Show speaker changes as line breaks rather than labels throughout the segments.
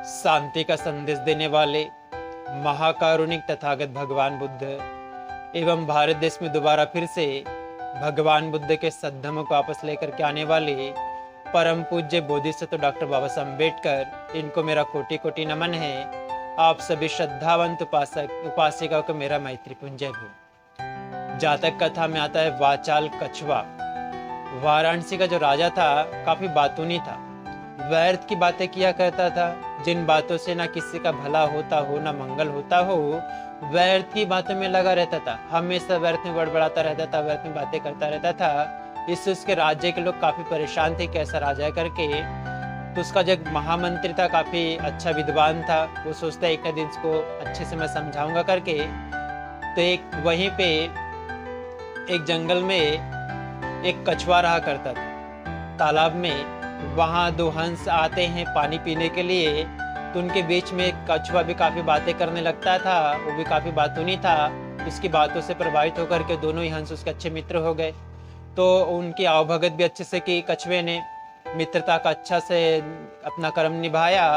शांति का संदेश देने वाले महाकारुणिक तथागत भगवान बुद्ध एवं भारत देश में दोबारा फिर से भगवान बुद्ध के सद्धर्म को वापस लेकर के आने वाले परम पूज्य बोधिसत्व डॉक्टर बाबा साहब अम्बेडकर, इनको मेरा कोटि कोटि नमन है। आप सभी श्रद्धावंत उपासक उपासिकाओं को मेरा मैत्रीपूर्ण जय हो। जातक कथा में आता है वाचाल कछुआ। वाराणसी का जो राजा था काफी बातूनी था, व्यर्थ की बातें किया करता था। जिन बातों से ना किसी का भला होता हो ना मंगल होता हो, व्यर्थ की बातों में लगा रहता था। हमेशा व्यर्थ में बड़बड़ाता रहता था, व्यर्थ में बातें करता रहता था। इससे उसके राज्य के लोग काफी परेशान थे, कैसा राजा करके। तो उसका जो महामंत्री था काफी अच्छा विद्वान था, वो सोचता है एक दिन इसको अच्छे से मैं समझाऊंगा करके। तो एक वहीं पे एक जंगल में एक कछुआ रहा करता था तालाब में। वहाँ दो हंस आते हैं पानी पीने के लिए, तो उनके बीच में एक कछुआ भी काफी बातें करने लगता था। वो भी काफी बातूनी था, उसकी बातों से प्रभावित होकर के दोनों ही हंस उसके अच्छे मित्र हो गए। तो उनकी आवभगत भी अच्छे से की कछुए ने, मित्रता का अच्छा से अपना कर्म निभाया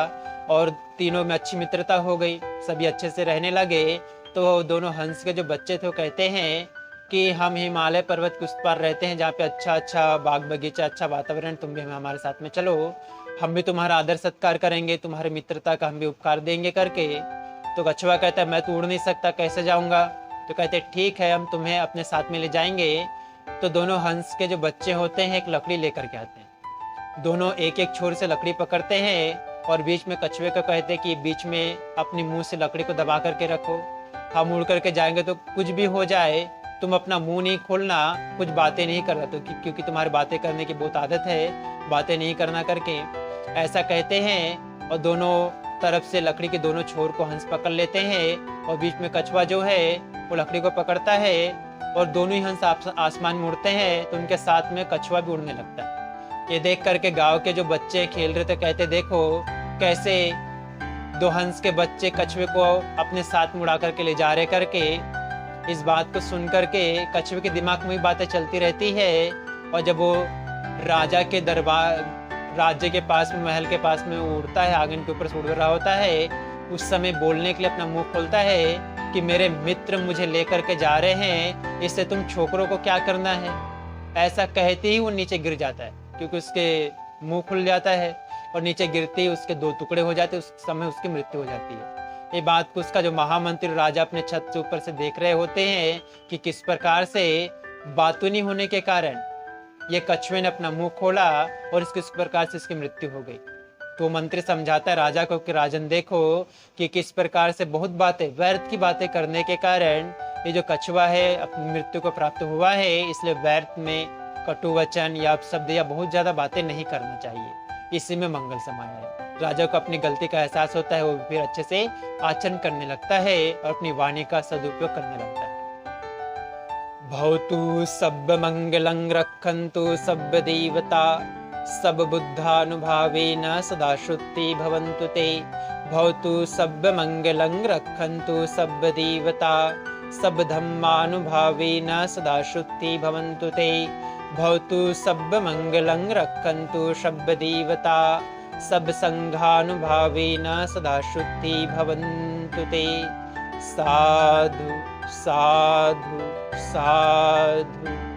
और तीनों में अच्छी मित्रता हो गई, सभी अच्छे से रहने लगे। तो दोनों हंस के जो बच्चे थे वो कहते हैं कि हम हिमालय पर्वत के उस पार रहते हैं जहाँ पे अच्छा बाग बगीचा, अच्छा वातावरण, तुम भी हमारे साथ में चलो, हम भी तुम्हारा आदर सत्कार करेंगे, तुम्हारी मित्रता का हम भी उपकार देंगे करके। तो कछुआ कहता है मैं तो उड़ नहीं सकता, कैसे जाऊंगा। तो कहते ठीक है, हम तुम्हें अपने साथ में ले जाएंगे। तो दोनों हंस के जो बच्चे होते हैं एक लकड़ी लेकर के आते हैं। दोनों एक एक छोर से लकड़ी पकड़ते हैं और बीच में कछुए को कहते हैं कि बीच में अपनी मुंह से लकड़ी को दबा करके रखो, हम उड़ करके जाएंगे तो कुछ भी हो जाए, तुम अपना मुंह नहीं खोलना, कुछ बातें नहीं करना, तो क्योंकि तुम्हारी बातें करने की बहुत आदत है, बातें नहीं करना करके ऐसा कहते हैं। और दोनों तरफ से लकड़ी के दोनों छोर को हंस पकड़ लेते हैं और बीच में कछुआ जो है वो लकड़ी को पकड़ता है और दोनों ही हंस आसमान में उड़ते हैं। तो उनके साथ में कछुआ भी उड़ने लगता है। ये देख करके गाँव के जो बच्चे खेल रहे थे कहते देखो कैसे दो हंस के बच्चे कछुए को अपने साथ में उड़ा करके ले जा रहे करके। इस बात को सुन करके कछुए के दिमाग में बातें चलती रहती है। और जब वो राजा के दरबार, राज्य के पास में, महल के पास में उड़ता है, आंगन के ऊपर से उड़ रहा होता है, उस समय बोलने के लिए अपना मुंह खोलता है कि मेरे मित्र मुझे लेकर के जा रहे हैं, इससे तुम छोकरों को क्या करना है। ऐसा कहते ही वो नीचे गिर जाता है, क्योंकि उसके मुंह खुल जाता है और नीचे गिरते ही उसके दो टुकड़े हो जाते, उस समय उसकी मृत्यु हो जाती है। ये बात को उसका जो महामंत्री राजा अपने छत से ऊपर से देख रहे होते हैं कि किस प्रकार से बातूनी होने के कारण ये कछुए ने अपना मुंह खोला और किस प्रकार से इसकी मृत्यु हो गई। तो मंत्री समझाता है राजा को कि राजन देखो कि किस प्रकार से बहुत बातें, व्यर्थ की बातें करने के कारण ये जो कछुआ है अपनी मृत्यु को प्राप्त हुआ है। इसलिए व्यर्थ में कटु वचन या शब्द या बहुत ज्यादा बातें नहीं करना चाहिए, इसी में मंगल समान है। राजा को अपनी गलती का एहसास होता है, वो फिर अच्छे से आचरण करने लगता है और अपनी वाणी का सदुपयोग करने लगता है। भवतु सब मंगलं रक्षन्तु सब देवता सब बुद्धानुभावेन सदा शुद्धि भवन्तु ते। भवतु सब मंगलं रक्षन्तु सब देवता सब धम्मानुभावेन सदा शुद्धि भवन्तु ते। भवतु सब मंगलं रक्षन्तु सब देवता सब संघानुभावेन सदा शुद्धि भवन्तु ते। साधु साधु साधु।